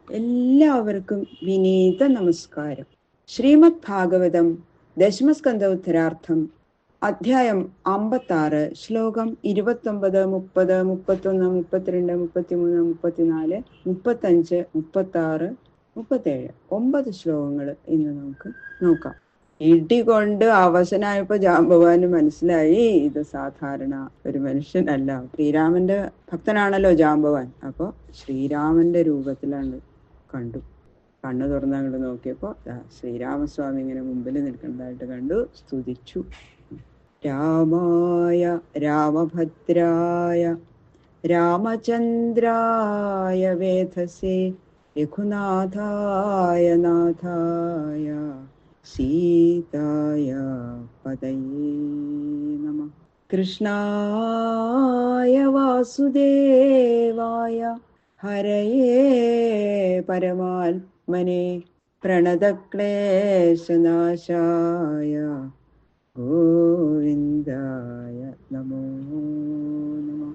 എല്ലാവർക്കും വിനീത നമസ്കാരം. ശ്രീമദ് ഭാഗവതം ദശമസ്കന്ധോത്തരാർത്ഥം അധ്യായം 56 ശ്ലോകം 29, 30, 31, 32, 33, 34, 35, 36, 37 9 ശ്ലോകങ്ങൾ ഇന്ന് നമുക്ക് നോക്കാം. ഇടികൊണ്ട് അവശനായപ്പോ ജാമ്പവാന് മനസ്സിലായി ഇത് സാധാരണ ഒരു മനുഷ്യനല്ല, ശ്രീരാമന്റെ ഭക്തനാണല്ലോ ജാമ്പവാൻ. അപ്പൊ ശ്രീരാമന്റെ രൂപത്തിലാണ് കണ്ടു. കണ്ണു തുറന്ന് അങ്ങോട്ട് നോക്കിയപ്പോ ശ്രീരാമസ്വാമി ഇങ്ങനെ മുമ്പിൽ നിൽക്കുന്നതായിട്ട് കണ്ടു. സ്തുതിച്ചു. രാമായ രാമഭദ്രായ രാമചന്ദ്രായ വേധസേ രഘുനാഥായ നാഥായ സീതായ പതയേ നമഃ. കൃഷ്ണായ വാസുദേവായ ഹരയേ പരമാത്മനെ പ്രണതക്ലേശനാശായ ഗോവിന്ദായ നമോ നമഃ.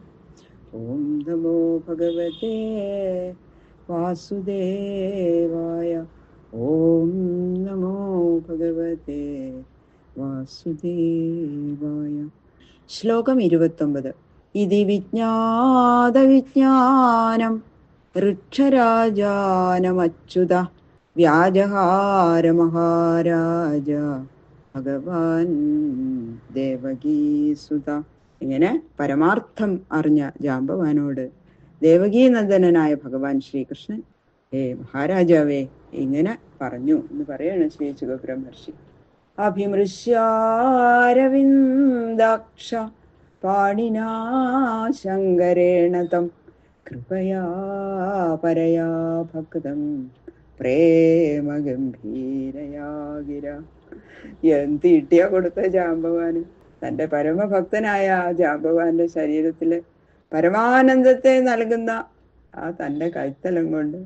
ഓം നമോ ഭഗവതേ വാസുദേവായ. ഓം നമോ ഭഗവതേ വാസുദേവായ. ശ്ലോകം 29. ഇതി വിജ്ഞാത വിജ്ഞാനം ഋക്ഷരാജാനമച്യുത വ്യാജഹാര മഹാരാജ ഭഗവാൻ ദേവകീസുത. ഇങ്ങനെ പരമാർത്ഥം അറിഞ്ഞ ജാമ്പവാനോട് ദേവകീനന്ദനായ ഭഗവാൻ ശ്രീകൃഷ്ണൻ, ഹേ മഹാരാജാവേ, ഇങ്ങനെ പറഞ്ഞു എന്ന് പറയാണ് ശ്രീ ശുകബ്രഹ്മർഷി. അഭിമൃശ്യാരവിന്ദാക്ഷ പാണിനാ ശങ്കരേണ തം കൃപയാ പരയാ ഭക്തം പ്രേമഗംഭീരയാ ഗിര. എന്ത് ഇട്ടിയാ കൊടുത്ത ജാമ്പവാന്. തന്റെ പരമഭക്തനായ ആ ജാമ്പവാന്റെ ശരീരത്തില് പരമാനന്ദത്തെ നൽകുന്ന ആ തന്റെ കൈത്തലം കൊണ്ട്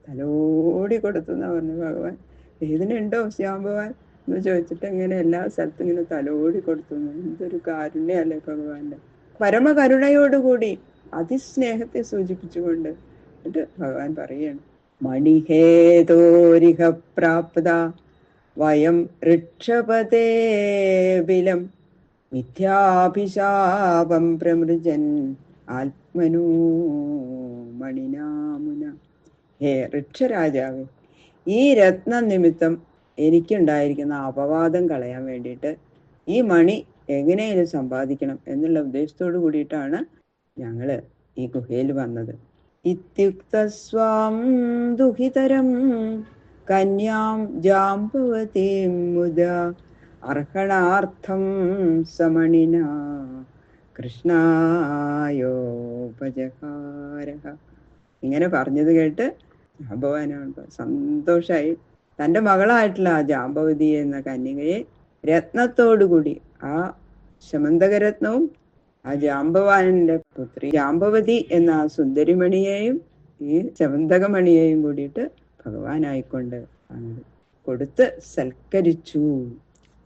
തലോടി കൊടുത്തുന്ന പറഞ്ഞു ഭഗവാൻ. വേദനയുണ്ടോ ജാമ്പവാൻ എന്ന് ചോദിച്ചിട്ട് ഇങ്ങനെ എല്ലാ സ്ഥലത്തും ഇങ്ങനെ തലോടി കൊടുത്തുന്നു. എന്തൊരു കാരുണ്യല്ലേ ഭഗവാന്റെ. പരമകരുണയോടുകൂടി അതിസ്നേഹത്തെ സൂചിപ്പിച്ചുകൊണ്ട് എന്നിട്ട് ഭഗവാൻ പറയാണ്, മണിഹേതോരിഹ പ്രാപ്ത വയം ഋക്ഷപതേ ബിലം മിഥ്യാഭിശാപം പ്രമൃജൻ ആത്മനോ മണിനാമുന. ഹേ ഋക്ഷരാജാവേ, ഈ രത്ന നിമിത്തം എനിക്കുണ്ടായിരിക്കുന്ന അപവാദം കളയാൻ വേണ്ടിയിട്ട് ഈ മണി എങ്ങനെയും സമ്പാദിക്കണം എന്നുള്ള ഉദ്ദേശത്തോടു കൂടിയിട്ടാണ് ഞങ്ങള് ഈ ഗുഹയിൽ വന്നത്. ഇത്യുക്ത സ്വാം ദുഹിതരം കന്യാം ജാംബവതീം മുദ അർഹണാർത്ഥം സമണിന കൃഷ്ണായോപജഹാരഃ. ഇങ്ങനെ പറഞ്ഞത് കേട്ട് ജാമ്പവാനാണ് സന്തോഷായി. തൻ്റെ മകളായിട്ടുള്ള ആ ജാമ്പവതി എന്ന കന്യകയെ രത്നത്തോടുകൂടി, ആ ശമന്തകരത്നവും ആ ജാമ്പവാനന്റെ പുത്രി ജാമ്പവതി എന്ന ആ സുന്ദരിമണിയെയും ഈ ശമന്തകമണിയെയും കൂടിയിട്ട് ഭഗവാനായിക്കൊണ്ട് കൊടുത്ത് സൽക്കരിച്ചു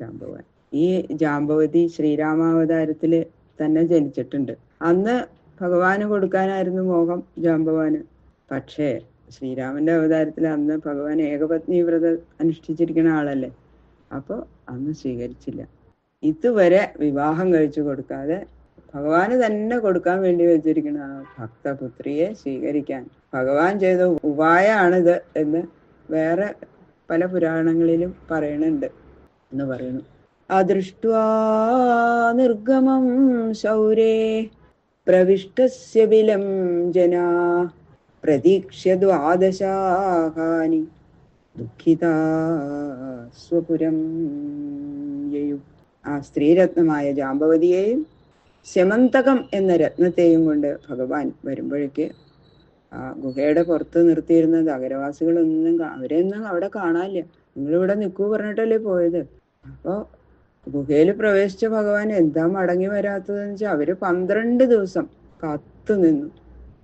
ജാമ്പവാൻ. ഈ ജാമ്പവതി ശ്രീരാമാവതാരത്തില് തന്നെ ജനിച്ചിട്ടുണ്ട്. അന്ന് ഭഗവാന് കൊടുക്കാനായിരുന്നു മോഹം ജാമ്പവാന്. പക്ഷേ ശ്രീരാമന്റെ അവതാരത്തിൽ അന്ന് ഭഗവാൻ ഏകപത്നി വ്രതം അനുഷ്ഠിച്ചിരിക്കുന്ന ആളല്ലേ. അപ്പൊ അന്ന് സ്വീകരിച്ചില്ല. ഇതുവരെ വിവാഹം കഴിച്ചു കൊടുക്കാതെ ഭഗവാന് തന്നെ കൊടുക്കാൻ വേണ്ടി വെച്ചിരിക്കുന്ന ആ ഭക്തപുത്രിയെ സ്വീകരിക്കാൻ ഭഗവാൻ ചെയ്ത ഉപായമാണിത് എന്ന് വേറെ പല പുരാണങ്ങളിലും പറയണുണ്ട് എന്ന് പറയുന്നു. അദൃഷ്ട്വാ നിർഗമം ശൗരേ പ്രവിഷ്ടസ്യ ബിലം ജനാ പ്രതീക്ഷ്യ ദ്വാദശാഹാനി ദുഃഖിതാ സ്വപുരം യയു. ആ സ്ത്രീരത്നമായ ജാമ്പവതിയെയും ശമന്തകം എന്ന രത്നത്തെയും കൊണ്ട് ഭഗവാൻ വരുമ്പോഴേക്ക് ആ ഗുഹയുടെ പുറത്ത് നിർത്തിയിരുന്ന നഗരവാസികളൊന്നും അവരെയൊന്നും അവിടെ കാണാനില്ല. നിങ്ങളിവിടെ നിൽക്കൂ പറഞ്ഞിട്ടല്ലേ പോയത്. അപ്പൊ ഗുഹയിൽ പ്രവേശിച്ച ഭഗവാൻ എന്താ മടങ്ങി വരാത്തതെന്ന് വെച്ചാൽ അവര് 12 ദിവസം കാത്തു നിന്നു.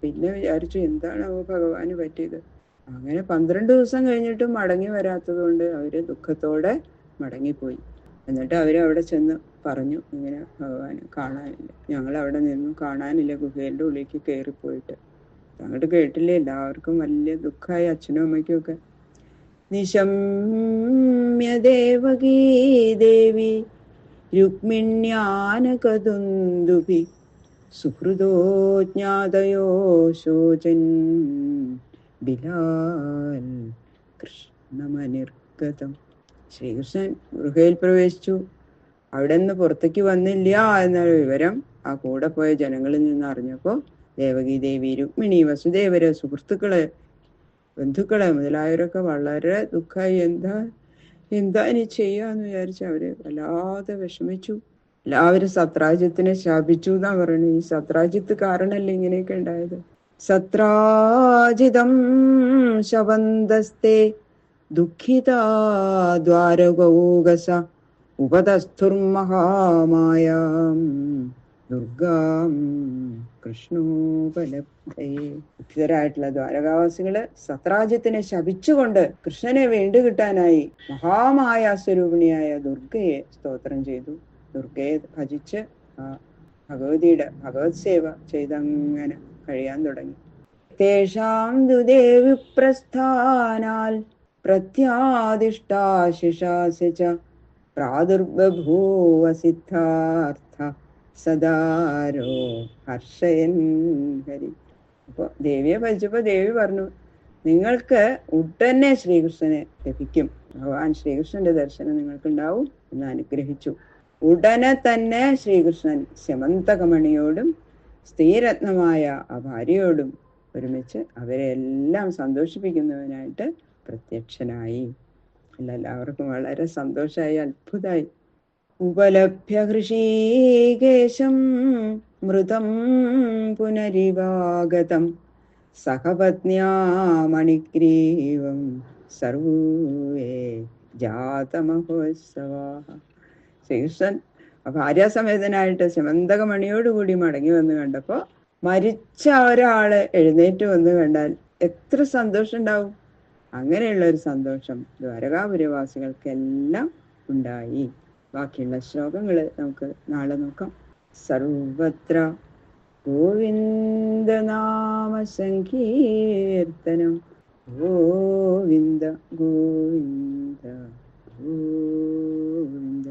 പിന്നെ വിചാരിച്ചു എന്താണ് ഭഗവാന് പറ്റിയത്. അങ്ങനെ 12 ദിവസം കഴിഞ്ഞിട്ടും മടങ്ങി വരാത്തത് കൊണ്ട് അവര് ദുഃഖത്തോടെ മടങ്ങിപ്പോയി. എന്നിട്ട് അവരവിടെ ചെന്ന് പറഞ്ഞു, ഇങ്ങനെ ഭഗവാന് കാണാനില്ല, ഞങ്ങൾ അവിടെ നിന്നും കാണാനില്ല, ഗുഹയുടെ ഉള്ളിലേക്ക് കയറിപ്പോയിട്ട്. അങ്ങോട്ട് കേട്ടില്ലേ, എല്ലാവർക്കും വലിയ ദുഃഖമായി, അച്ഛനും അമ്മയ്ക്കും ഒക്കെ. നിശമ്യ ദേവകീ ദേവി രുക്മിണ്യാനകദുന്ദുഭി സുഹൃദോ ജ്ഞാതയോ ശോചൻ ബിലാൽ കൃഷ്ണമനിർഗതം. ശ്രീകൃഷ്ണൻ ഗൃഹയിൽ പ്രവേശിച്ചു. അവിടെ നിന്ന് പുറത്തേക്ക് വന്നില്ല എന്ന വിവരം ആ കൂടെ പോയ ജനങ്ങളിൽ നിന്ന് അറിഞ്ഞപ്പോൾ ദേവകി ദേവി, രുക്മിണി, വസുദേവര്, സുഹൃത്തുക്കള്, ബന്ധുക്കള് മുതലായവരൊക്കെ വളരെ ദുഃഖമായി. എന്താ ഇനി ചെയ്യാന്ന് വിചാരിച്ച് അവര് വല്ലാതെ വിഷമിച്ചു. എല്ലാവരും സത്രാജിത്തിനെ ശാപിച്ചു എന്നാ പറയുന്നത്. ഈ സത്രാജിത്ത് കാരണല്ലേ ഇങ്ങനെയൊക്കെ ഉണ്ടായത്. സത്രാജിതം ശവന്തസ്തേ ദുഃഖിതാ ദ്വാരകൗകസ ഉപതസ്ഥുർമഹാമായാം ദുർഗാം കൃഷ്ണോപലബ്ധയെ. ദുഃഖിതരായിട്ടുള്ള ദ്വാരകാവാസികള് സത്രാജിത്തിനെ ശപിച്ചുകൊണ്ട് കൃഷ്ണനെ വീണ്ടുകിട്ടാനായി മഹാമായ സ്വരൂപിണിയായ ദുർഗയെ സ്തോത്രം ചെയ്തു. ദുർഗയെ ഭജിച്ച് ഭഗവതിയുടെ ഭഗവത് സേവ ചെയ്തങ്ങനെ കഴിയാൻ തുടങ്ങി. തേഷാം ദുദേവി പ്രസ്ഥാനാൽ പ്രത്യാദിഷ്ടാശിഷാസി ച പ്രാദുർബഭൂവ സിദ്ധാർത്ഥ സദാരോ ഹർഷയൻ ഹരി. അപ്പോൾ ദേവിയെ ഭജിച്ചപ്പോൾ ദേവി പറഞ്ഞു, നിങ്ങൾക്ക് ഉടനെ ശ്രീകൃഷ്ണനെ ലഭിക്കും, ഭഗവാൻ ശ്രീകൃഷ്ണന്റെ ദർശനം നിങ്ങൾക്കുണ്ടാവും എന്ന് അനുഗ്രഹിച്ചു. ഉടനെ തന്നെ ശ്രീകൃഷ്ണൻ സ്യമന്തകമണിയോടും സ്ത്രീരത്നമായ ആ ഭാര്യയോടും ഒരുമിച്ച് അവരെ എല്ലാം സന്തോഷിപ്പിക്കുന്നവനായിട്ട് പ്രത്യക്ഷനായി. എല്ലാവർക്കും വളരെ സന്തോഷമായി, അത്ഭുതമായി. ഉപലഭ്യ ഹൃഷീകേശം മൃതം പുനരിവാഗതം സഹപത്ന്യാ മണിഗ്രീവം സർവേ ജാതമഹോത്സവാഃ. ശ്രീകൃഷ്ണൻ ഭാര്യാസമേതനായിട്ട് സ്യമന്തകമണിയോടുകൂടി മടങ്ങി വന്ന് കണ്ടപ്പോൾ മരിച്ച ഒരാള് എഴുന്നേറ്റ് വന്ന് കണ്ടാൽ എത്ര സന്തോഷം ഉണ്ടാവും. അങ്ങനെയുള്ള ഒരു സന്തോഷം ദ്വാരകാപുരവാസികൾക്കെല്ലാം ഉണ്ടായി. ബാക്കിയുള്ള ശ്ലോകങ്ങൾ നമുക്ക് നാളെ നോക്കാം. സർവത്ര ഗോവിന്ദനാമ സങ്കീർത്തനം. ഗോവിന്ദ ഗോവിന്ദ ഗോവിന്ദ.